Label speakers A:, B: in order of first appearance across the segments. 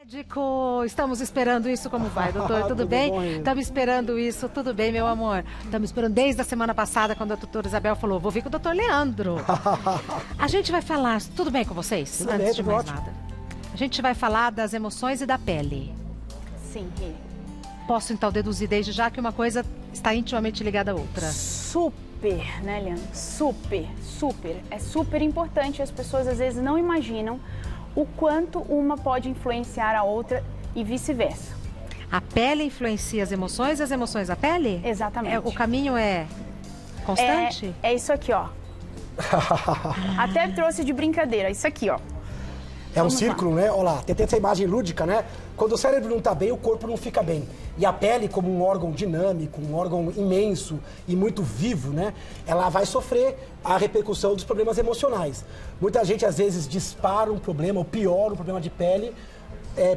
A: Médico, estamos esperando isso, como vai, doutor? Tudo bem? Estamos esperando isso, tudo bem, meu amor? Estamos esperando desde a semana passada, quando a doutora Isabel falou, vou vir com o doutor Leandro. A gente vai falar, tudo bem com vocês?
B: Tudo
A: Antes
B: bem,
A: de mais nada. A gente vai falar das emoções e da pele.
C: Sim.
A: Posso, então, deduzir desde já que uma coisa está intimamente ligada à outra.
C: Super, né, Leandro? Super. É super importante. As pessoas, às vezes, não imaginam o quanto uma pode influenciar a outra e vice-versa.
A: A pele influencia as emoções e as emoções a pele?
C: Exatamente.
A: O caminho é constante?
C: É isso aqui, ó. Até trouxe de brincadeira. Isso aqui, ó.
B: É um círculo, né? Olha lá, tem essa imagem lúdica, né? Quando o cérebro não está bem, o corpo não fica bem. E a pele, como um órgão dinâmico, um órgão imenso e muito vivo, né? Ela vai sofrer a repercussão dos problemas emocionais. Muita gente, às vezes, dispara um problema, ou piora um problema de pele,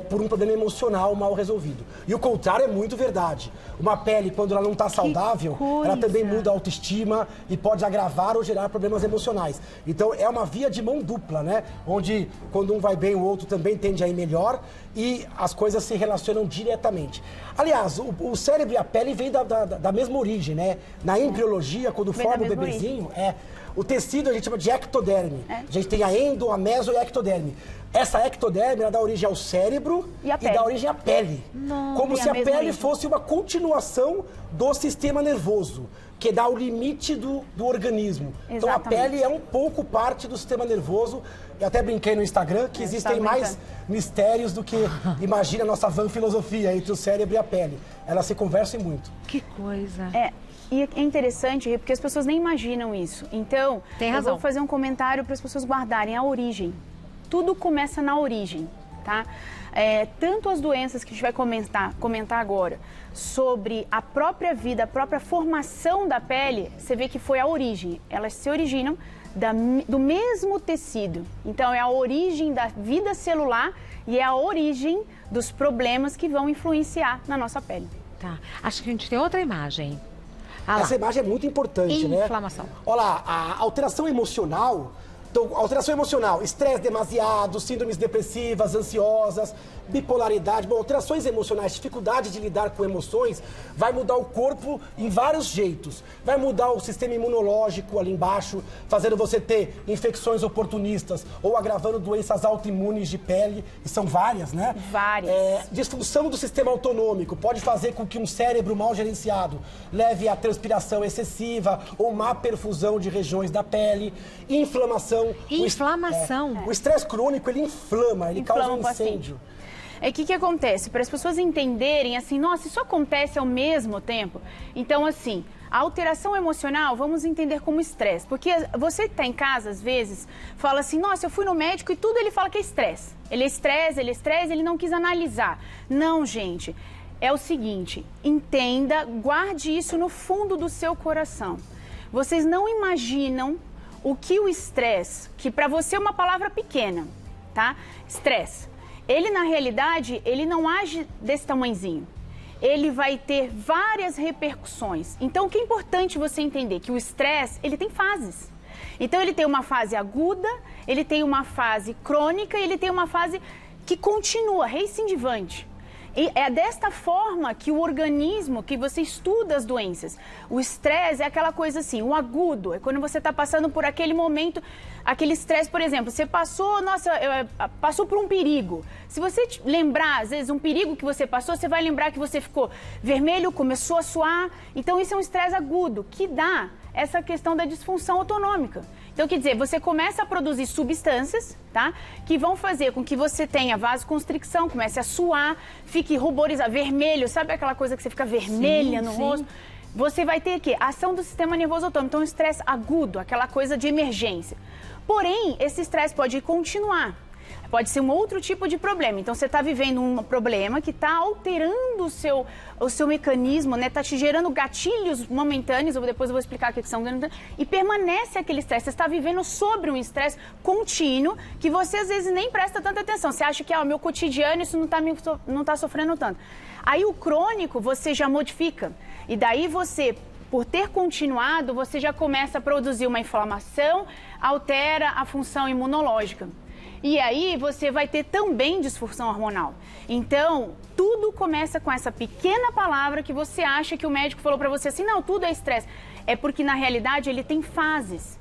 B: por um problema emocional mal resolvido. E o contrário é muito verdade. Uma pele, quando ela não está saudável, ela também muda a autoestima e pode agravar ou gerar problemas emocionais. Então, é uma via de mão dupla, né? Onde, quando um vai bem, o outro também tende a ir melhor e as coisas se relacionam diretamente. Aliás, o cérebro e a pele vêm da mesma origem, né? Na embriologia, quando forma o bebezinho, o tecido a gente chama de ectoderme. A gente tem a endo, a meso e a ectoderme. Essa ectoderme, ela dá origem ao cérebro e dá origem à pele. Como se a pele fosse uma continuação do sistema nervoso, que dá o limite do organismo. Então a pele é um pouco parte do sistema nervoso. Eu até brinquei no Instagram que existem mais mistérios do que imagina a nossa van filosofia entre o cérebro e a pele. Elas se conversam muito.
A: Que coisa.
C: E é interessante, porque as pessoas nem imaginam isso. Então, eu vou fazer um comentário para as pessoas guardarem a origem. Tudo começa na origem, tá? Tanto as doenças que a gente vai comentar agora, sobre a própria vida, a própria formação da pele, você vê que foi a origem. Elas se originam do mesmo tecido. Então, é a origem da vida celular e é a origem dos problemas que vão influenciar na nossa pele.
A: Tá. Acho que a gente tem outra imagem.
B: Essa imagem é muito importante, né?
A: Inflamação.
B: Olha lá, a alteração emocional. Então, alteração emocional, estresse demasiado, síndromes depressivas, ansiosas, bipolaridade. Bom, alterações emocionais, dificuldade de lidar com emoções, vai mudar o corpo em vários jeitos. Vai mudar o sistema imunológico ali embaixo, fazendo você ter infecções oportunistas ou agravando doenças autoimunes de pele, e são várias, né?
C: Várias.
B: Disfunção do sistema autonômico pode fazer com que um cérebro mal gerenciado leve a transpiração excessiva ou má perfusão de regiões da pele, inflamação.
A: Inflamação.
B: O estresse crônico, ele inflama, ele causa um incêndio.
C: O que acontece? Para as pessoas entenderem, assim, nossa, isso acontece ao mesmo tempo. Então, assim, a alteração emocional, vamos entender como estresse. Porque você que está em casa, às vezes, fala assim, nossa, eu fui no médico e tudo ele fala que é estresse. Ele é estresse, ele não quis analisar. Não, gente, é o seguinte, entenda, guarde isso no fundo do seu coração. Vocês não imaginam o que o estresse, que para você é uma palavra pequena, tá? Estresse. Ele, na realidade, ele não age desse tamanhozinho. Ele vai ter várias repercussões. Então, o que é importante você entender? Que o estresse, ele tem fases. Então, ele tem uma fase aguda, ele tem uma fase crônica e ele tem uma fase que continua, recidivante. E é desta forma que o organismo, que você estuda as doenças. O estresse é aquela coisa assim, o agudo, é quando você está passando por aquele momento, aquele estresse, por exemplo, você passou, passou por um perigo. Se você lembrar, às vezes, um perigo que você passou, você vai lembrar que você ficou vermelho, começou a suar. Então, isso é um estresse agudo, que dá essa questão da disfunção autonômica. Então, quer dizer, você começa a produzir substâncias, tá? Que vão fazer com que você tenha vasoconstricção, comece a suar, fique ruborizado, vermelho, sabe aquela coisa que você fica vermelha no rosto? Você vai ter o quê? Ação do sistema nervoso autônomo, então estresse agudo, aquela coisa de emergência. Porém, esse estresse pode continuar. Pode ser um outro tipo de problema. Então, você está vivendo um problema que está alterando o seu mecanismo, né? Está te gerando gatilhos momentâneos, depois eu vou explicar o que são, e permanece aquele estresse. Você está vivendo sobre um estresse contínuo que você, às vezes, nem presta tanta atenção. Você acha que, o meu cotidiano, isso não está sofrendo tanto. Aí, o crônico, você já modifica. E daí, você, por ter continuado, você já começa a produzir uma inflamação, altera a função imunológica. E aí você vai ter também disfunção hormonal. Então, tudo começa com essa pequena palavra que você acha que o médico falou para você assim, não, tudo é estresse. É porque, na realidade, ele tem fases.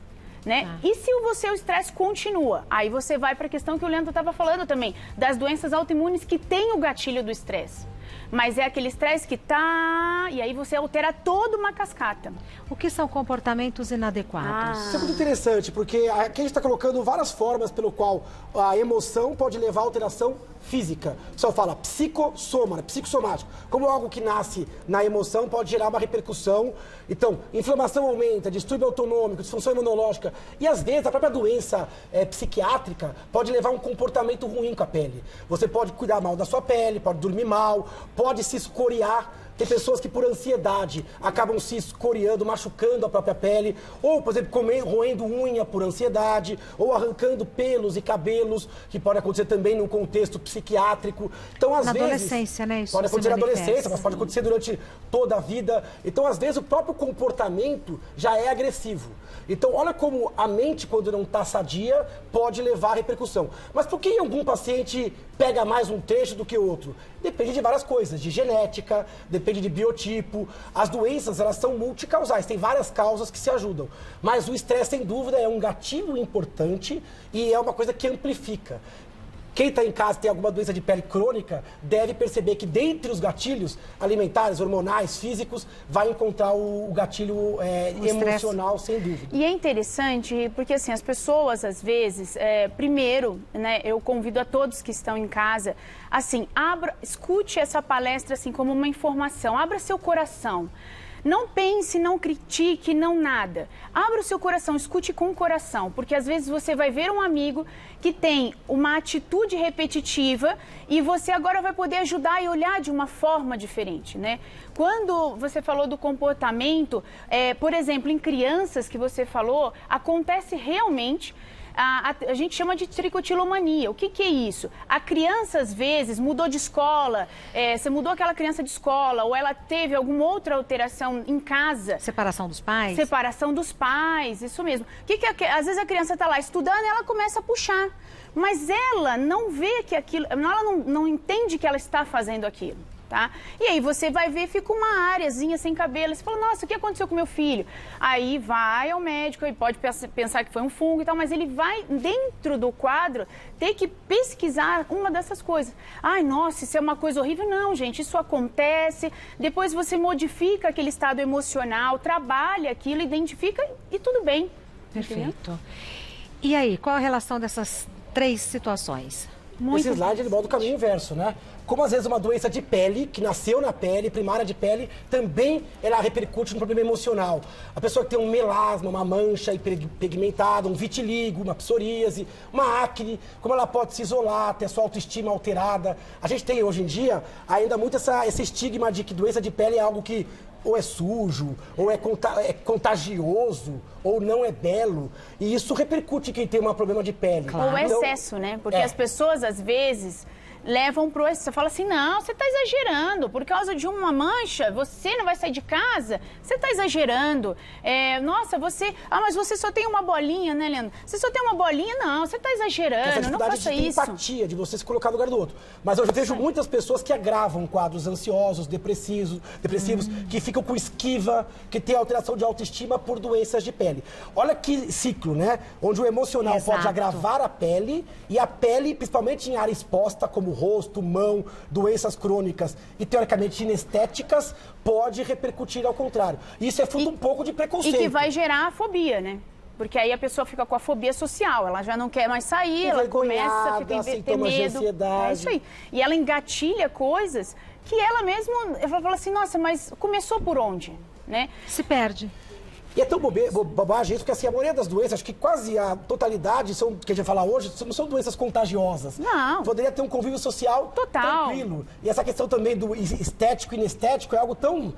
C: Né? E se o seu estresse continua? Aí você vai para a questão que o Leandro estava falando também, das doenças autoimunes que tem o gatilho do estresse. Mas é aquele estresse que tá... E aí você altera toda uma cascata.
A: O que são comportamentos inadequados?
B: Isso é muito interessante, porque aqui a gente está colocando várias formas pelo qual a emoção pode levar a alteração física. O pessoal fala psicossoma, né? Psicossomático. Como algo que nasce na emoção pode gerar uma repercussão. Então, inflamação aumenta, distúrbio autonômico, disfunção imunológica. E às vezes a própria doença psiquiátrica pode levar a um comportamento ruim com a pele. Você pode cuidar mal da sua pele, pode dormir mal, pode se escoriar. Tem pessoas que por ansiedade acabam se escoriando, machucando a própria pele, ou, por exemplo, roendo unha por ansiedade, ou arrancando pelos e cabelos, que pode acontecer também num contexto psiquiátrico. Então, às vezes...
A: Na adolescência, né? Isso
B: pode acontecer na adolescência, mas pode acontecer durante toda a vida. Então, às vezes, o próprio comportamento já é agressivo. Então, olha como a mente, quando não está sadia, pode levar a repercussão. Mas por que algum paciente pega mais um trecho do que outro? Depende de várias coisas, de genética, depende de biotipo. As doenças, elas são multicausais, tem várias causas que se ajudam. Mas o estresse, sem dúvida, é um gatilho importante e é uma coisa que amplifica. Quem está em casa e tem alguma doença de pele crônica deve perceber que dentre os gatilhos alimentares, hormonais, físicos, vai encontrar o gatilho emocional, sem dúvida.
C: E é interessante porque assim, as pessoas às vezes, primeiro, né, eu convido a todos que estão em casa, assim, escute essa palestra assim como uma informação, abra seu coração. Não pense, não critique, não nada. Abra o seu coração, escute com o coração, porque às vezes você vai ver um amigo que tem uma atitude repetitiva e você agora vai poder ajudar e olhar de uma forma diferente, né? Quando você falou do comportamento, por exemplo, em crianças que você falou, acontece realmente... A gente chama de tricotilomania. O que é isso? A criança, às vezes, mudou de escola, você mudou aquela criança de escola, ou ela teve alguma outra alteração em casa.
A: Separação dos pais?
C: Separação dos pais, isso mesmo. Às vezes a criança está lá estudando e ela começa a puxar, mas ela não vê que aquilo, ela não entende que ela está fazendo aquilo. Tá? E aí você vai ver, fica uma areazinha sem cabelo, você fala, nossa, o que aconteceu com meu filho? Aí vai ao médico e pode pensar que foi um fungo e tal, mas ele vai dentro do quadro ter que pesquisar uma dessas coisas. Ai, nossa, isso é uma coisa horrível. Não, gente, isso acontece, depois você modifica aquele estado emocional, trabalha aquilo, identifica e tudo bem.
A: Perfeito. Entendeu? E aí, qual a relação dessas três situações?
B: Esse slide ele mostra o caminho inverso, né? Como às vezes uma doença de pele, que nasceu na pele, primária de pele, também ela repercute no problema emocional. A pessoa que tem um melasma, uma mancha pigmentada, um vitiligo, uma psoríase, uma acne, como ela pode se isolar, ter a sua autoestima alterada. A gente tem hoje em dia ainda muito esse estigma de que doença de pele é algo que ou é sujo, ou é contagioso, ou não é belo. E isso repercute em quem tem um problema de pele.
C: Claro. Ou excesso, né? Porque as pessoas, às vezes, levam pro excesso. Você fala assim, não, você está exagerando. Por causa de uma mancha, você não vai sair de casa? Você está exagerando. Nossa, você... Ah, mas você só tem uma bolinha, né, Leandro? Você só tem uma bolinha? Não, você está exagerando. Não faça isso.
B: Empatia, de você se colocar no lugar do outro. Mas eu já vejo muitas pessoas que agravam quadros ansiosos, depressivos, que ficam com esquiva, que tem alteração de autoestima por doenças de pele. Olha que ciclo, né? Onde o emocional pode agravar a pele e a pele, principalmente em área exposta, como rosto, mão, doenças crônicas e teoricamente inestéticas, pode repercutir ao contrário. Isso é fruto um pouco de preconceito.
C: E que vai gerar a fobia, né? Porque aí a pessoa fica com a fobia social, ela já não quer mais sair, ela começa a ter medo.
B: De ansiedade.
C: É isso aí. E ela engatilha coisas que ela mesma, ela fala assim, nossa, mas começou por onde? Né?
A: Se perde.
B: E é tão bobagem isso, porque assim, a maioria das doenças, acho que quase a totalidade, que a gente vai falar hoje, não são doenças contagiosas.
C: Não.
B: Poderia ter um convívio social tranquilo. E essa questão também do estético e inestético é algo tão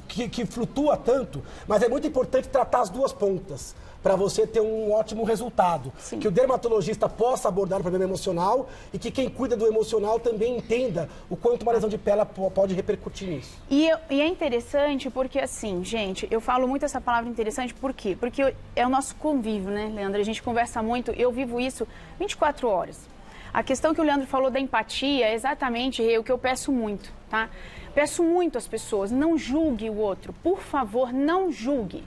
B: que flutua tanto, mas é muito importante tratar as duas pontas. para você ter um ótimo resultado.
C: Sim.
B: Que o dermatologista possa abordar o problema emocional e que quem cuida do emocional também entenda o quanto uma lesão de pele pode repercutir nisso.
C: E é interessante porque, assim, gente, eu falo muito essa palavra interessante, por quê? Porque é o nosso convívio, né, Leandro? A gente conversa muito, eu vivo isso 24 horas. A questão que o Leandro falou da empatia é exatamente o que eu peço muito, tá? Peço muito às pessoas, não julgue o outro, por favor, não julgue.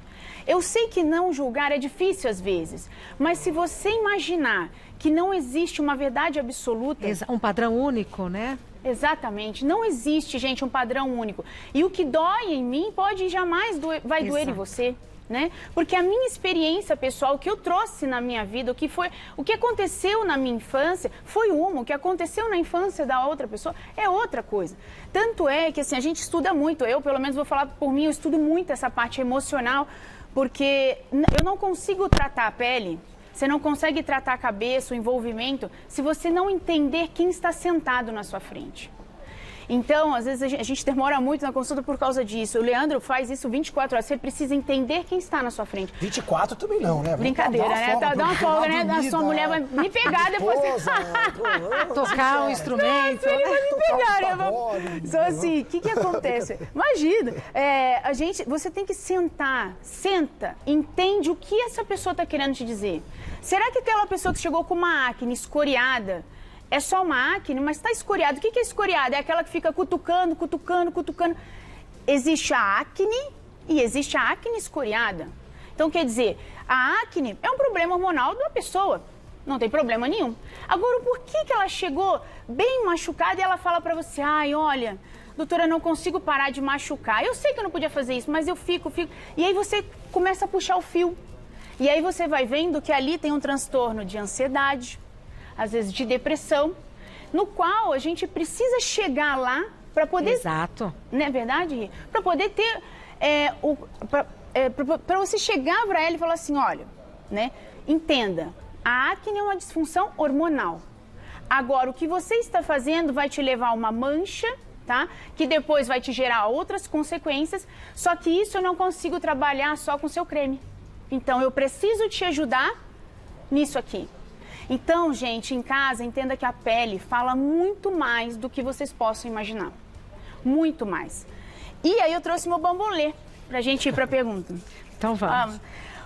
C: Eu sei que não julgar é difícil às vezes, mas se você imaginar que não existe uma verdade absoluta...
A: Um padrão único, né?
C: Exatamente, não existe, gente, um padrão único. E o que dói em mim pode jamais vai doer em você. Né? Porque a minha experiência pessoal, o que eu trouxe na minha vida, o que aconteceu na minha infância foi o que aconteceu na infância da outra pessoa é outra coisa. Tanto é que assim, a gente estuda muito, eu pelo menos vou falar por mim, eu estudo muito essa parte emocional, porque eu não consigo tratar a pele, você não consegue tratar a cabeça, o envolvimento, se você não entender quem está sentado na sua frente. Então, às vezes, a gente demora muito na consulta por causa disso. O Leandro faz isso 24 horas. Você precisa entender quem está na sua frente.
B: 24 também não, né?
C: Brincadeira, né? Dá uma folga, né? A sua mulher vai me pegar depois.
A: Tocar um instrumento.
C: Vai me pegar, né? Então, assim, o que acontece? Imagina, você tem que sentar, entende o que essa pessoa está querendo te dizer. Será que aquela pessoa que chegou com uma acne escoriada é só uma acne, mas está escoriado? O que é escoriado? É aquela que fica cutucando. Existe a acne e existe a acne escoriada. Então, quer dizer, a acne é um problema hormonal da pessoa. Não tem problema nenhum. Agora, por que ela chegou bem machucada e ela fala pra você, ai, olha, doutora, eu não consigo parar de machucar. Eu sei que eu não podia fazer isso, mas eu fico. E aí você começa a puxar o fio. E aí você vai vendo que ali tem um transtorno de ansiedade, às vezes de depressão, no qual a gente precisa chegar lá para poder...
A: Exato.
C: Não é verdade? Para poder ter... para você chegar para ela e falar assim, olha, né? Entenda, a acne é uma disfunção hormonal. Agora, o que você está fazendo vai te levar a uma mancha, tá? Que depois vai te gerar outras consequências, só que isso eu não consigo trabalhar só com seu creme. Então, eu preciso te ajudar nisso aqui. Então, gente, em casa, entenda que a pele fala muito mais do que vocês possam imaginar. Muito mais. E aí eu trouxe meu bambolê pra gente ir pra pergunta.
A: Então vamos.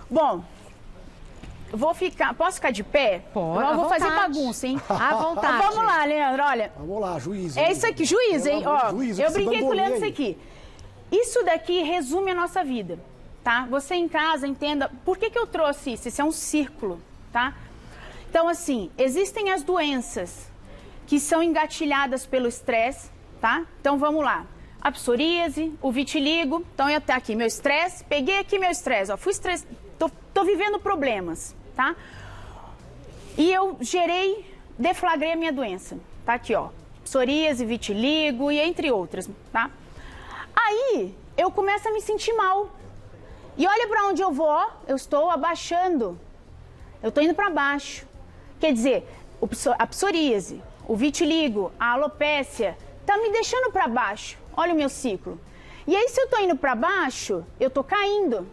C: Bom, posso ficar de pé?
A: Pode.
C: Eu vou fazer bagunça, hein?
A: À vontade.
C: Vamos lá, Leandro, olha.
B: Vamos lá, juiz.
C: É isso aqui, juiz, hein? Ó,
B: juiz,
C: eu brinquei com o Leandro isso aqui. Isso daqui resume a nossa vida, tá? Você em casa entenda por que eu trouxe isso. Isso é um círculo, tá? Então, assim, existem as doenças que são engatilhadas pelo estresse, tá? Então, vamos lá. A psoríase, o vitiligo. Então, eu tenho aqui meu estresse. Peguei aqui meu estresse, ó. Fui estresse, tô vivendo problemas, tá? E eu deflagrei a minha doença. Tá aqui, ó. Psoríase, vitiligo e entre outras, tá? Aí, eu começo a me sentir mal. E olha pra onde eu vou, ó. Eu estou abaixando. Eu tô indo pra baixo. Quer dizer, a psoríase, o vitiligo, a alopécia, tá me deixando para baixo. Olha o meu ciclo. E aí, se eu tô indo para baixo, eu tô caindo,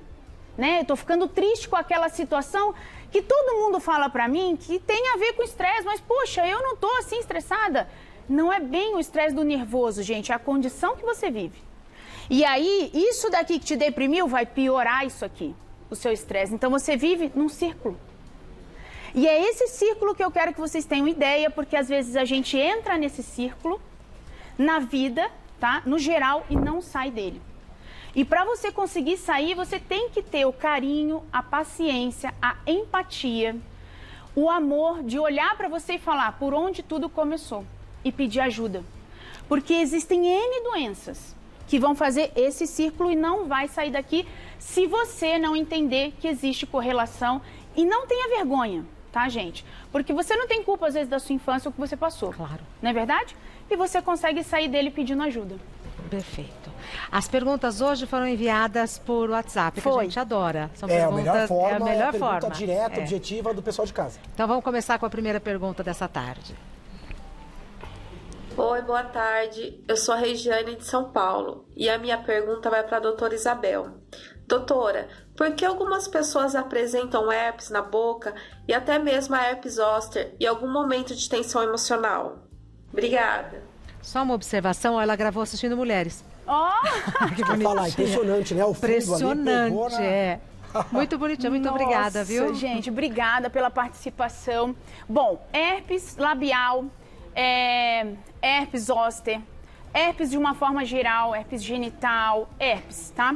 C: né? Eu tô ficando triste com aquela situação que todo mundo fala para mim que tem a ver com estresse, mas, poxa, eu não tô assim estressada. Não é bem o estresse do nervoso, gente, é a condição que você vive. E aí, isso daqui que te deprimiu vai piorar isso aqui, o seu estresse. Então, você vive num círculo. E é esse círculo que eu quero que vocês tenham ideia, porque às vezes a gente entra nesse círculo na vida, tá? No geral, e não sai dele. E para você conseguir sair, você tem que ter o carinho, a paciência, a empatia, o amor de olhar para você e falar por onde tudo começou e pedir ajuda. Porque existem N doenças que vão fazer esse círculo e não vai sair daqui se você não entender que existe correlação e não tenha vergonha. Tá, gente? Porque você não tem culpa, às vezes, da sua infância, o que você passou.
A: Claro.
C: Não é verdade? E você consegue sair dele pedindo ajuda.
A: Perfeito. As perguntas hoje foram enviadas por WhatsApp, que a gente adora. São
B: a melhor forma,
A: é a melhor
B: pergunta
A: forma.
B: direta, objetiva do pessoal de casa.
A: Então vamos começar com a primeira pergunta dessa tarde.
D: Oi, boa tarde. Eu sou a Regiane de São Paulo e a minha pergunta vai para a doutora Isabel. Doutora, por que algumas pessoas apresentam herpes na boca e até mesmo a herpes zoster em algum momento de tensão emocional? Obrigada.
A: Só uma observação, ela gravou assistindo Mulheres.
B: Que bonitinho. Falar, impressionante, né? O
A: impressionante, é. Muito bonitinho, muito obrigada, viu?
C: Gente, obrigada pela participação. Bom, herpes labial, herpes zoster, herpes de uma forma geral, herpes genital, herpes, tá?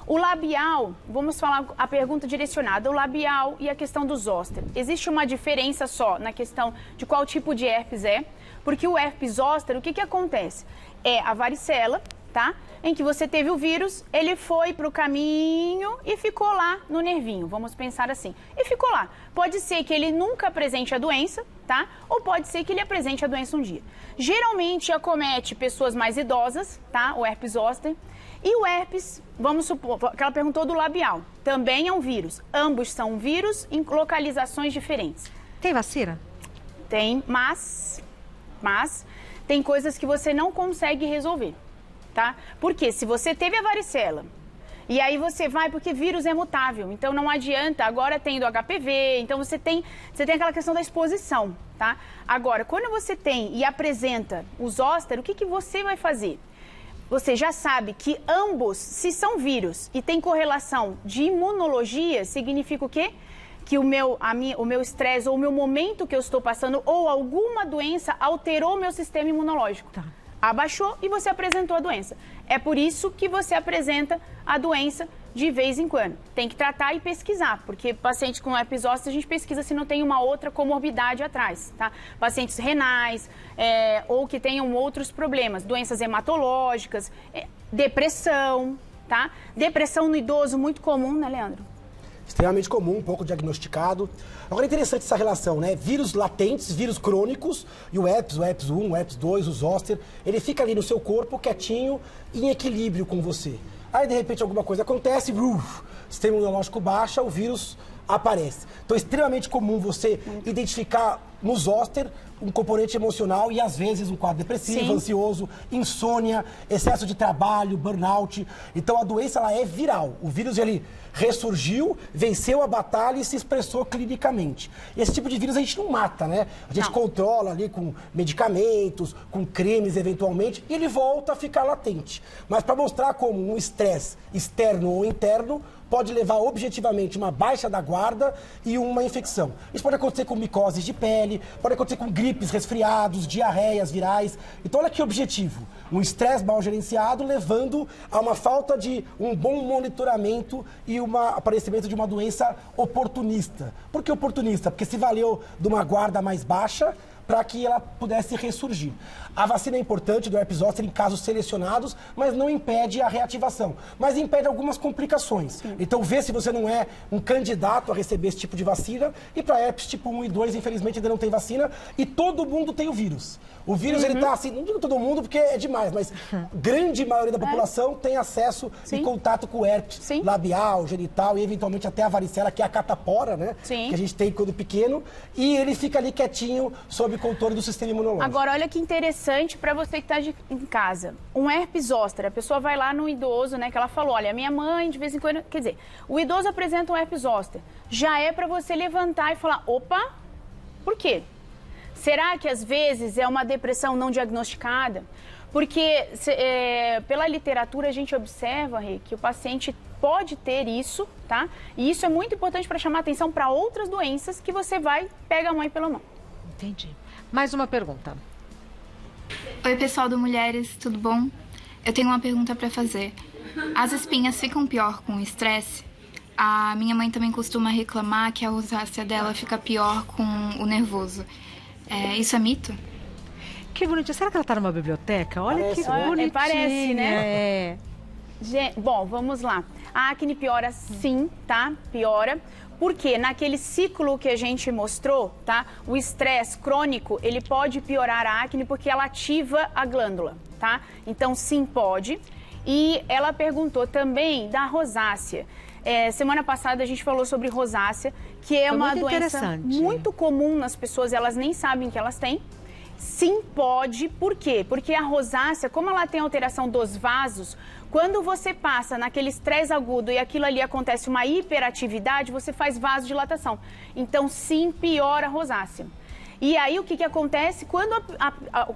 C: O labial, vamos falar a pergunta direcionada, o labial e a questão do zoster. Existe uma diferença só na questão de qual tipo de herpes é, porque o herpes zoster, o que acontece? É a varicela, tá? Em que você teve o vírus, ele foi para o caminho e ficou lá no nervinho, vamos pensar assim. E ficou lá. Pode ser que ele nunca apresente a doença, tá? Ou pode ser que ele apresente a doença um dia. Geralmente acomete pessoas mais idosas, tá? O herpes zoster. E o herpes, vamos supor, que ela perguntou do labial, também é um vírus. Ambos são vírus em localizações diferentes.
A: Tem vacina?
C: Tem, mas tem coisas que você não consegue resolver, tá? Porque se você teve a varicela e aí você vai, porque vírus é mutável, então não adianta, agora tem do HPV, então você tem aquela questão da exposição, tá? Agora, quando você tem e apresenta o zoster, o que você vai fazer? Você já sabe que ambos, se são vírus e tem correlação de imunologia, significa o quê? Que o meu estresse ou o meu momento que eu estou passando ou alguma doença alterou o meu sistema imunológico.
A: Tá.
C: Abaixou e você apresentou a doença. É por isso que você apresenta a doença de vez em quando. Tem que tratar e pesquisar, porque paciente com herpes zoster a gente pesquisa se não tem uma outra comorbidade atrás, tá? Pacientes renais ou que tenham outros problemas, doenças hematológicas, depressão, tá? Depressão no idoso, muito comum, né, Leandro?
B: Extremamente comum, pouco diagnosticado. Agora é interessante essa relação, né? Vírus latentes, vírus crônicos, e o herpes 1, o herpes 2, o zoster, ele fica ali no seu corpo, quietinho, em equilíbrio com você. Aí, de repente, alguma coisa acontece, o sistema imunológico baixa, o vírus aparece. Então, é extremamente comum você identificar no zoster um componente emocional e, às vezes, um quadro depressivo,
C: Sim.
B: ansioso, insônia, excesso de trabalho, burnout. Então, a doença, ela é viral. O vírus, ele ressurgiu, venceu a batalha e se expressou clinicamente. E esse tipo de vírus a gente não mata, né? A gente controla ali com medicamentos, com cremes, eventualmente, e ele volta a ficar latente. Mas para mostrar como um estresse externo ou interno pode levar objetivamente uma baixa da guarda e uma infecção. Isso pode acontecer com micoses de pele, pode acontecer com gripes, resfriados, diarreias virais. Então olha que objetivo, um estresse mal gerenciado levando a uma falta de um bom monitoramento e um aparecimento de uma doença oportunista. Por que oportunista? Porque se valeu de uma guarda mais baixa para que ela pudesse ressurgir. A vacina é importante do herpes zoster em casos selecionados, mas não impede a reativação, mas impede algumas complicações. Sim. Então, vê se você não é um candidato a receber esse tipo de vacina. E para herpes tipo 1 e 2, infelizmente, ainda não tem vacina. E todo mundo tem o vírus. O vírus, ele tá assim, não digo todo mundo porque é demais, mas grande maioria da população tem acesso e contato com o herpes labial, genital e eventualmente até a varicela, que é a catapora, né?
C: Sim.
B: Que a gente tem quando pequeno. E ele fica ali quietinho, sob controle do sistema imunológico.
C: Agora, olha que interessante para você que está em casa. Um herpes zoster, a pessoa vai lá no idoso, né, que ela falou, olha, minha mãe de vez em quando... Quer dizer, o idoso apresenta um herpes zoster. Já é para você levantar e falar, opa, por quê? Será que às vezes é uma depressão não diagnosticada? Porque pela literatura a gente observa, Rê, que o paciente pode ter isso, tá? E isso é muito importante para chamar atenção para outras doenças que você pega a mãe pela mão.
A: Entendi. Mais uma pergunta.
E: Oi, pessoal do Mulheres, tudo bom? Eu tenho uma pergunta para fazer. As espinhas ficam pior com o estresse? A minha mãe também costuma reclamar que a rosácea dela fica pior com o nervoso. Isso é mito?
A: Que bonitinho. Será que ela tá numa biblioteca? Olha
B: Parece,
A: que
B: né?
A: bonitinha.
C: Parece, né?
A: É.
C: Bom, vamos lá. A acne piora sim, tá? Piora. Porque naquele ciclo que a gente mostrou, tá? O estresse crônico, ele pode piorar a acne porque ela ativa a glândula, tá? Então, sim, pode. E ela perguntou também da rosácea. Semana passada a gente falou sobre rosácea, que é uma doença muito comum nas pessoas, elas nem sabem que elas têm. Sim, pode. Por quê? Porque a rosácea, como ela tem alteração dos vasos, quando você passa naquele estresse agudo e aquilo ali acontece uma hiperatividade, você faz vasodilatação. Então, sim, piora a rosácea. E aí, o que acontece? Quando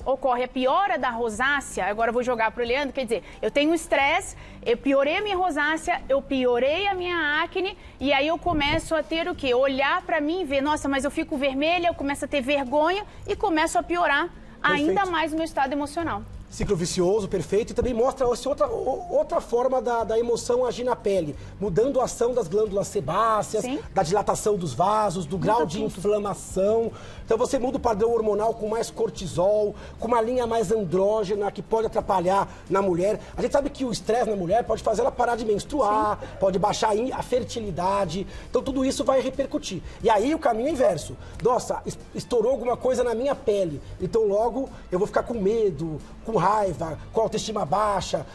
C: ocorre a piora da rosácea, agora eu vou jogar para o Leandro, quer dizer, eu tenho um estresse, eu piorei a minha rosácea, eu piorei a minha acne, e aí eu começo a ter o quê? Olhar para mim e ver, nossa, mas eu fico vermelha, eu começo a ter vergonha e começo a piorar ainda mais o meu estado emocional.
B: Ciclo vicioso, perfeito, e também mostra outra forma da emoção agir na pele, mudando a ação das glândulas sebáceas,
C: Sim.
B: da dilatação dos vasos, do grau de inflamação. Então você muda o padrão hormonal com mais cortisol, com uma linha mais andrógena, que pode atrapalhar na mulher. A gente sabe que o estresse na mulher pode fazer ela parar de menstruar, Sim. pode baixar a fertilidade, então tudo isso vai repercutir. E aí o caminho é inverso. Nossa, estourou alguma coisa na minha pele, então logo eu vou ficar com medo, com raiva, com autoestima baixa,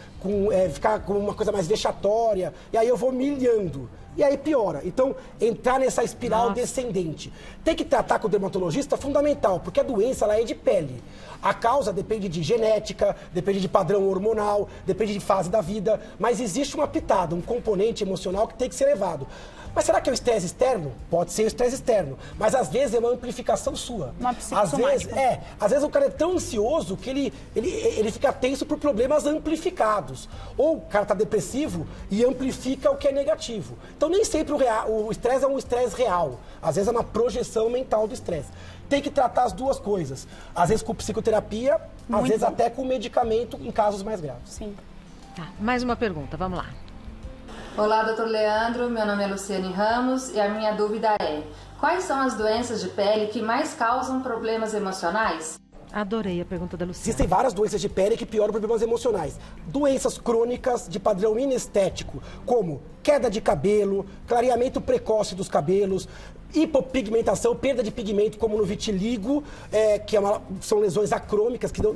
B: ficar com uma coisa mais vexatória, e aí eu vou milhando. E aí piora. Então, entrar nessa espiral descendente. Tem que tratar com o dermatologista fundamental, porque a doença ela é de pele. A causa depende de genética, depende de padrão hormonal, depende de fase da vida, mas existe uma pitada, um componente emocional que tem que ser levado. Mas será que é o estresse externo? Pode ser o estresse externo, mas às vezes é uma amplificação sua.
C: Uma psicossomática.
B: Às vezes o cara é tão ansioso que ele fica tenso por problemas amplificados. Ou o cara tá depressivo e amplifica o que é negativo. Então nem sempre o estresse é um estresse real. Às vezes é uma projeção mental do estresse. Tem que tratar as duas coisas. Às vezes com psicoterapia, às vezes até com medicamento em casos mais graves.
C: Sim.
A: Tá, mais uma pergunta, vamos lá.
F: Olá, doutor Leandro, meu nome é Luciane Ramos e a minha dúvida é: quais são as doenças de pele que mais causam problemas emocionais?
A: Adorei a pergunta da Luciana.
B: Existem várias doenças de pele que pioram problemas emocionais. Doenças crônicas de padrão inestético, como queda de cabelo, clareamento precoce dos cabelos, hipopigmentação, perda de pigmento, como no vitiligo, que são lesões acrômicas, que não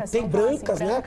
B: tem brancas, né?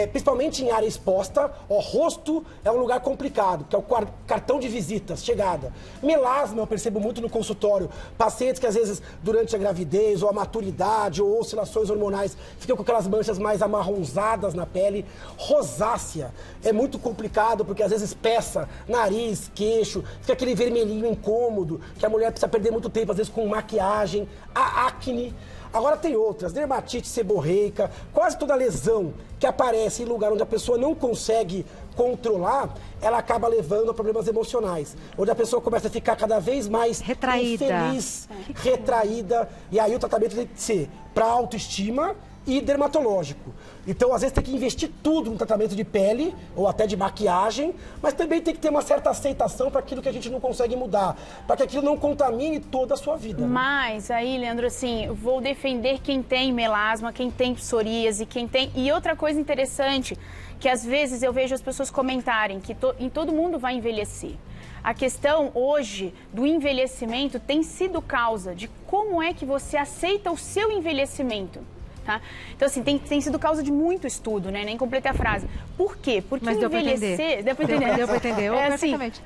B: Principalmente em área exposta. Rosto é um lugar complicado, que é o cartão de visitas, chegada. Melasma, eu percebo muito no consultório. Pacientes que às vezes, durante a gravidez, ou a maturidade, ou oscilações hormonais, ficam com aquelas manchas mais amarronzadas na pele. Rosácea é muito complicado, porque às vezes espessa nariz, queixo, fica aquele vermelhinho incômodo, que a mulher precisa perder muito tempo, às vezes com maquiagem, a acne. Agora tem outras, dermatite seborreica, quase toda lesão que aparece em lugar onde a pessoa não consegue controlar, ela acaba levando a problemas emocionais, onde a pessoa começa a ficar cada vez mais
A: retraída,
B: infeliz, retraída, e aí o tratamento tem que ser para autoestima e dermatológico. Então, às vezes, tem que investir tudo no tratamento de pele ou até de maquiagem, mas também tem que ter uma certa aceitação para aquilo que a gente não consegue mudar, para que aquilo não contamine toda a sua vida.
C: Mas aí, Leandro, assim, eu vou defender quem tem melasma, quem tem psoríase, quem tem... E outra coisa interessante, que às vezes eu vejo as pessoas comentarem que em todo mundo vai envelhecer. A questão hoje do envelhecimento tem sido causa de como é que você aceita o seu envelhecimento. Tá? Então, assim, tem sido causa de muito estudo, né? Nem completei a frase. Por quê? Porque
A: mas
C: envelhecer...
A: Deu pra entender. Deu pra entender, perfeitamente.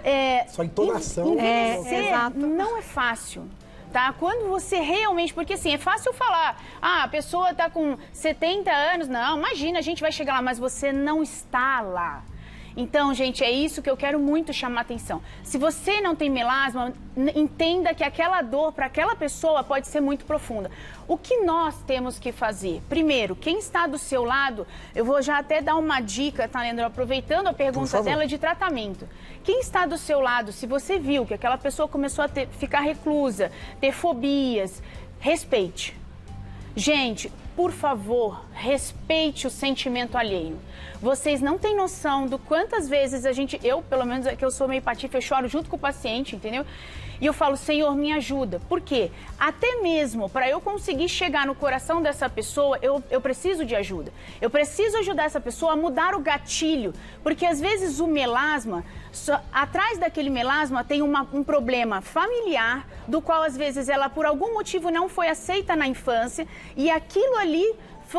B: Só entonação.
C: Envelhecer não é fácil. Tá? Quando você realmente... Porque, assim, é fácil falar, a pessoa tá com 70 anos. Não, imagina, a gente vai chegar lá, mas você não está lá. Então, gente, é isso que eu quero muito chamar a atenção. Se você não tem melasma, entenda que aquela dor para aquela pessoa pode ser muito profunda. O que nós temos que fazer? Primeiro, quem está do seu lado, eu vou já até dar uma dica, tá, Leandro? Aproveitando a pergunta dela de tratamento. Quem está do seu lado, se você viu que aquela pessoa começou a ficar reclusa, ter fobias, respeite. Gente, por favor, respeite o sentimento alheio. Vocês não têm noção do quantas vezes eu, pelo menos é que eu sou meio patife, eu choro junto com o paciente, entendeu? E eu falo, Senhor, me ajuda. Por quê? Até mesmo para eu conseguir chegar no coração dessa pessoa, eu preciso de ajuda. Eu preciso ajudar essa pessoa a mudar o gatilho. Porque às vezes o melasma, atrás daquele melasma tem um problema familiar, do qual às vezes ela por algum motivo não foi aceita na infância, e aquilo ali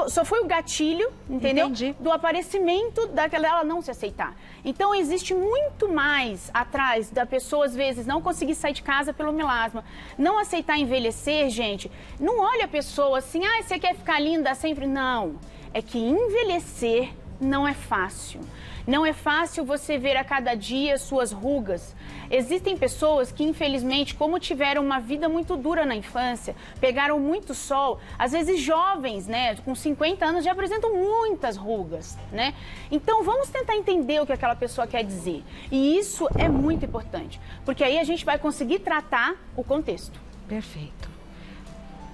C: só foi o gatilho, entendeu?
A: Entendi.
C: Do aparecimento dela não se aceitar. Então, existe muito mais atrás da pessoa, às vezes, não conseguir sair de casa pelo melasma, não aceitar envelhecer, gente. Não olha a pessoa assim, você quer ficar linda sempre? Não. É que envelhecer não é fácil. Não é fácil você ver a cada dia suas rugas. Existem pessoas que, infelizmente, como tiveram uma vida muito dura na infância, pegaram muito sol, às vezes jovens, né, com 50 anos já apresentam muitas rugas, né? Então, vamos tentar entender o que aquela pessoa quer dizer. E isso é muito importante, porque aí a gente vai conseguir tratar o contexto.
A: Perfeito.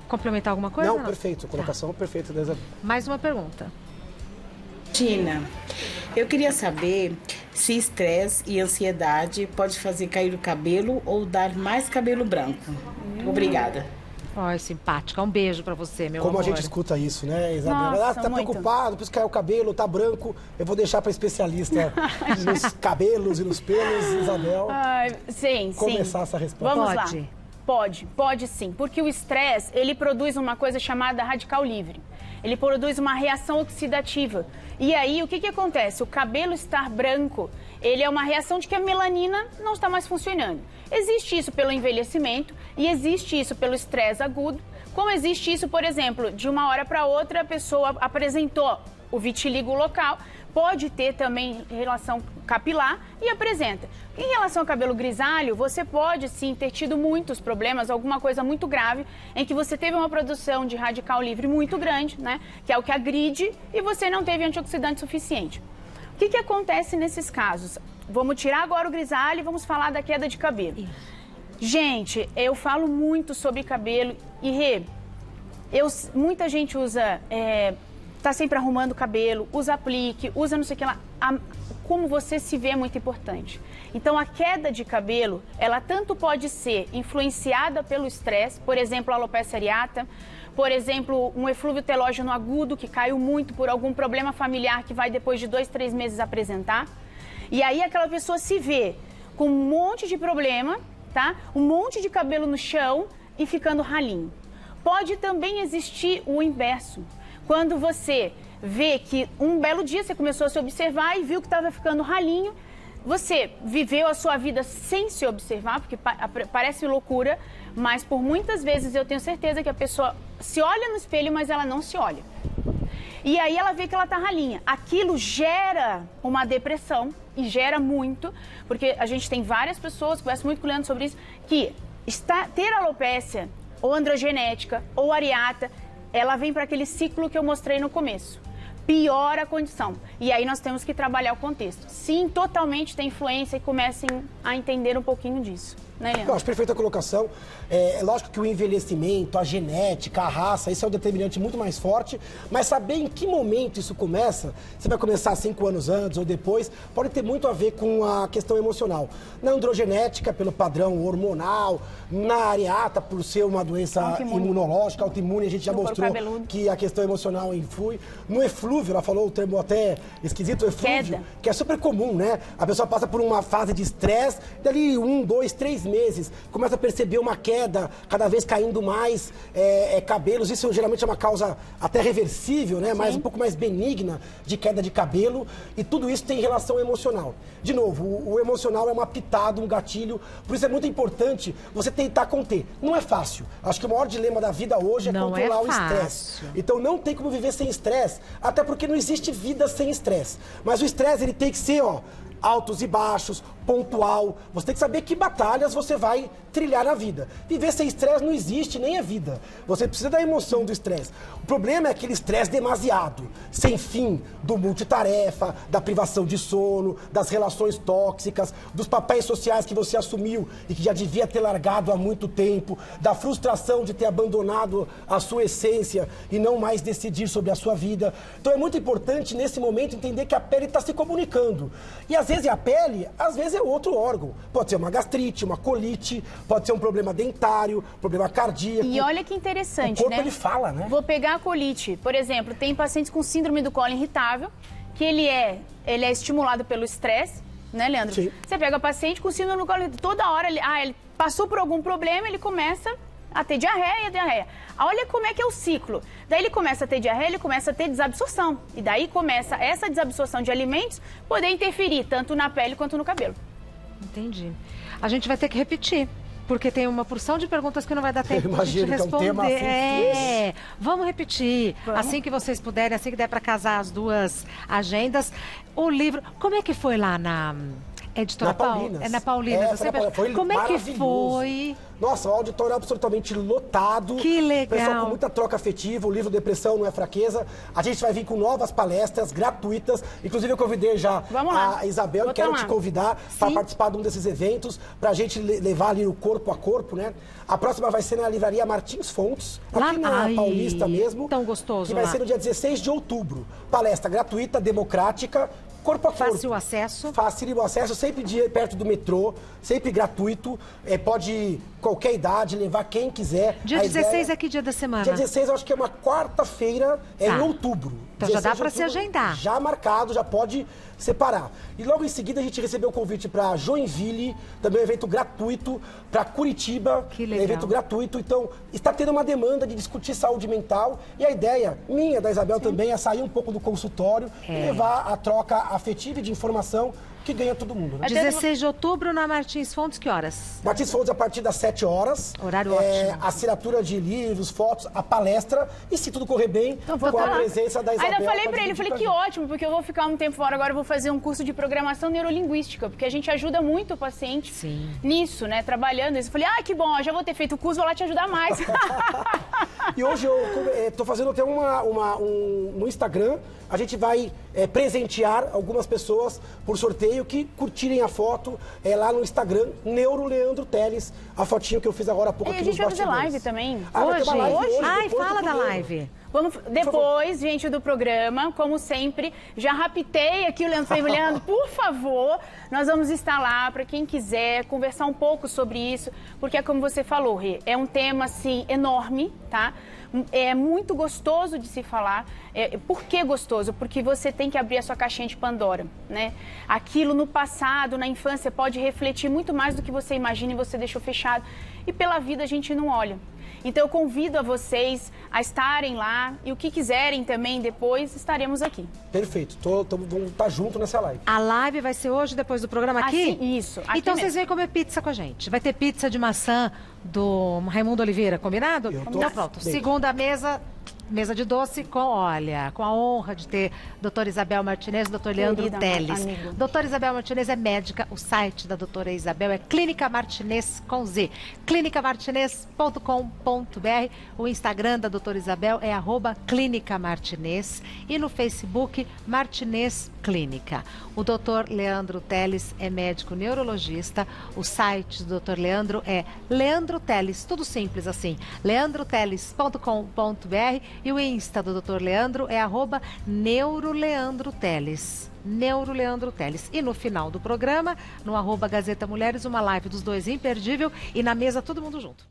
A: Complementar alguma coisa?
B: Não, perfeito. Colocação perfeita.
A: Mais uma pergunta.
G: Tina, eu queria saber se estresse e ansiedade pode fazer cair o cabelo ou dar mais cabelo branco. Obrigada.
A: Ó, simpática. Um beijo pra você, meu
B: Como
A: amor.
B: a gente escuta isso, né, Isabela?
C: Nossa,
B: Tá
C: muito.
B: preocupado, por isso caiu o cabelo, tá branco. Eu vou deixar pra especialista nos cabelos e nos pelos, Isabel,
C: Sim,
B: começar essa resposta.
C: Vamos
A: Pode.
C: lá. Pode sim, porque o estresse, ele produz uma coisa chamada radical livre. Ele produz uma reação oxidativa. E aí, o que acontece? O cabelo estar branco, ele é uma reação de que a melanina não está mais funcionando. Existe isso pelo envelhecimento e existe isso pelo estresse agudo. Como existe isso, por exemplo, de uma hora para outra a pessoa apresentou o vitiligo local, pode ter também relação capilar e apresenta. Em relação ao cabelo grisalho, você pode sim ter tido muitos problemas, alguma coisa muito grave, em que você teve uma produção de radical livre muito grande, né? Que é o que agride, e você não teve antioxidante suficiente. O que acontece nesses casos? Vamos tirar agora o grisalho e vamos falar da queda de cabelo. Gente, eu falo muito sobre cabelo e muita gente usa... tá sempre arrumando o cabelo, usa aplique, usa não sei o que lá. Como você se vê é muito importante. Então, a queda de cabelo, ela tanto pode ser influenciada pelo estresse, por exemplo, a alopecia areata, por exemplo, um eflúvio telógeno agudo que caiu muito por algum problema familiar que vai depois de 2, 3 meses apresentar. E aí aquela pessoa se vê com um monte de problema, tá? Um monte de cabelo no chão e ficando ralinho. Pode também existir o inverso. Quando você vê que um belo dia você começou a se observar e viu que estava ficando ralinho, você viveu a sua vida sem se observar, porque parece loucura, mas por muitas vezes eu tenho certeza que a pessoa se olha no espelho, mas ela não se olha. E aí ela vê que ela tá ralinha. Aquilo gera uma depressão, e gera muito, porque a gente tem várias pessoas, converso muito com o Leandro sobre isso, que ter alopécia, ou androgenética, ou areata, ela vem para aquele ciclo que eu mostrei no começo. Piora a condição. E aí nós temos que trabalhar o contexto. Sim, totalmente tem influência e comecem a entender um pouquinho disso. Né, Leandro?
B: Eu acho perfeita a colocação. É lógico que o envelhecimento, a genética, a raça, isso é um determinante muito mais forte, mas saber em que momento isso começa, se vai começar 5 anos antes ou depois, pode ter muito a ver com a questão emocional. Na androgenética, pelo padrão hormonal, na areata, por ser uma doença imunológica, autoimune, a gente já mostrou que a questão emocional influi. No eflúvio, ela falou o termo até esquisito, eflúvio, que é super comum, né? A pessoa passa por uma fase de estresse, dali 1, 2, 3 meses, começa a perceber uma queda, cada vez caindo mais cabelos. Isso geralmente é uma causa até reversível, né? Mas um pouco mais benigna de queda de cabelo. E tudo isso tem relação emocional. De novo, o emocional é uma pitada, um gatilho. Por isso é muito importante você tentar conter. Não é fácil. Acho que o maior dilema da vida hoje é controlar o estresse. Então não tem como viver sem estresse, até porque não existe vida sem estresse. Mas o estresse, ele tem que ser, altos e baixos, pontual. Você tem que saber que batalhas você vai trilhar na vida. Viver sem estresse não existe, nem é vida. Você precisa da emoção do estresse. O problema é aquele estresse demasiado, sem fim, do multitarefa, da privação de sono, das relações tóxicas, dos papéis sociais que você assumiu e que já devia ter largado há muito tempo, da frustração de ter abandonado a sua essência e não mais decidir sobre a sua vida. Então é muito importante, nesse momento, entender que a pele está se comunicando. E às vezes a pele, às vezes é outro órgão. Pode ser uma gastrite, uma colite, pode ser um problema dentário, problema cardíaco.
C: E olha que interessante,
B: o corpo,
C: né?
B: ele fala, né?
C: Vou pegar a colite. Por exemplo, tem pacientes com síndrome do colo irritável, que ele é estimulado pelo estresse, né, Leandro? Sim. Você pega o paciente com síndrome do colo irritável, toda hora, ele passou por algum problema, ele começa a ter diarreia. Olha como é que é o ciclo. Daí ele começa a ter diarreia, ele começa a ter desabsorção. E daí começa essa desabsorção de alimentos poder interferir tanto na pele quanto no cabelo.
A: Entendi. A gente vai ter que repetir. Porque tem uma porção de perguntas que não vai dar tempo de gente responder.
B: Que é um tema
A: vamos repetir.
C: Vamos.
A: Assim que vocês puderem, assim que der para casar as duas agendas. O livro, como é que foi lá na Editora
B: Paulinas?
A: É na Paulinas.
B: Foi
A: como é que foi?
B: Nossa, o auditório é absolutamente lotado.
A: Que legal.
B: Pessoal com muita troca afetiva, o livro Depressão Não é Fraqueza. A gente vai vir com novas palestras gratuitas. Inclusive, eu convidei já a Isabel, quero te convidar para participar de um desses eventos, para a gente levar ali o corpo a corpo, né? A próxima vai ser na Livraria Martins Fontes, aqui na Paulista mesmo.
A: Tão gostoso.
B: Que vai ser no dia 16 de outubro. Palestra gratuita, democrática, corpo a corpo.
A: Fácil acesso.
B: Fácil acesso, sempre perto do metrô, sempre gratuito. Pode qualquer idade, levar quem quiser.
A: Dia 16 é que dia da semana?
B: Dia 16 eu acho que é uma quarta-feira, em outubro.
A: Então já dá para se agendar.
B: Já marcado, já pode separar. E logo em seguida a gente recebeu o convite para Joinville, também um evento gratuito, para Curitiba,
A: que legal.
B: Evento gratuito. Então, está tendo uma demanda de discutir saúde mental e a ideia minha, da Isabel também, é sair um pouco do consultório e levar a troca afetiva e de informação que ganha todo mundo. Né?
A: 16 de outubro na Martins Fontes, que horas?
B: Martins Fontes a partir das 7 horas.
A: Horário ótimo.
B: Assinatura de livros, fotos, a palestra e se tudo correr bem,
C: então,
B: com a presença da Isabel.
C: Ainda falei pra ele, falei que ótimo, porque eu vou ficar um tempo fora agora, eu vou fazer um curso de programação neurolinguística, porque a gente ajuda muito o paciente nisso, né, trabalhando isso. Eu falei, que bom, eu já vou ter feito o curso, vou lá te ajudar mais.
B: E hoje eu tô fazendo até no Instagram, a gente vai presentear algumas pessoas por sorteio que curtirem a foto lá no Instagram, Neuro Leandro Teles, a fotinho que eu fiz agora há pouco aqui nos bastidores.
C: A gente vai fazer live também.
A: Hoje? Fala da live.
C: Vamos, depois, gente, do programa, como sempre, já raptei aqui o Leandro. Falei, Leandro, por favor, nós vamos estar lá para quem quiser conversar um pouco sobre isso, porque é como você falou, Rê, é um tema, assim, enorme, tá? É muito gostoso de se falar. Por que gostoso? Porque você tem que abrir a sua caixinha de Pandora, né? Aquilo no passado, na infância, pode refletir muito mais do que você imagina e você deixou fechado. E pela vida a gente não olha. Então eu convido a vocês a estarem lá e o que quiserem também depois, estaremos aqui.
B: Perfeito, vamos estar junto nessa live.
A: A live vai ser hoje, depois do programa aqui?
C: Isso. Aqui
A: então
C: mesmo.
A: Vocês vêm comer pizza com a gente. Vai ter pizza de maçã do Raimundo Oliveira, combinado? Então pronto, segunda mesa de doce com a honra de ter doutora Isabel Martinez e doutor Leandro Teles. Doutora Isabel Martinez é médica, o site da doutora Isabel é Clínica Martinez com Z, clinicamartinez.com.br. O Instagram da doutora Isabel é @Clínica Martinez e no Facebook Martinez Clínica. O doutor Leandro Teles é médico neurologista, o site do doutor Leandro é Leandro Teles, tudo simples assim, leandroteles.com.br. E o Insta do Dr. Leandro é @NeuroLeandroTeles. Neuroleandro Teles. E no final do programa, no @Gazeta Mulheres, uma live dos dois imperdível e na mesa todo mundo junto.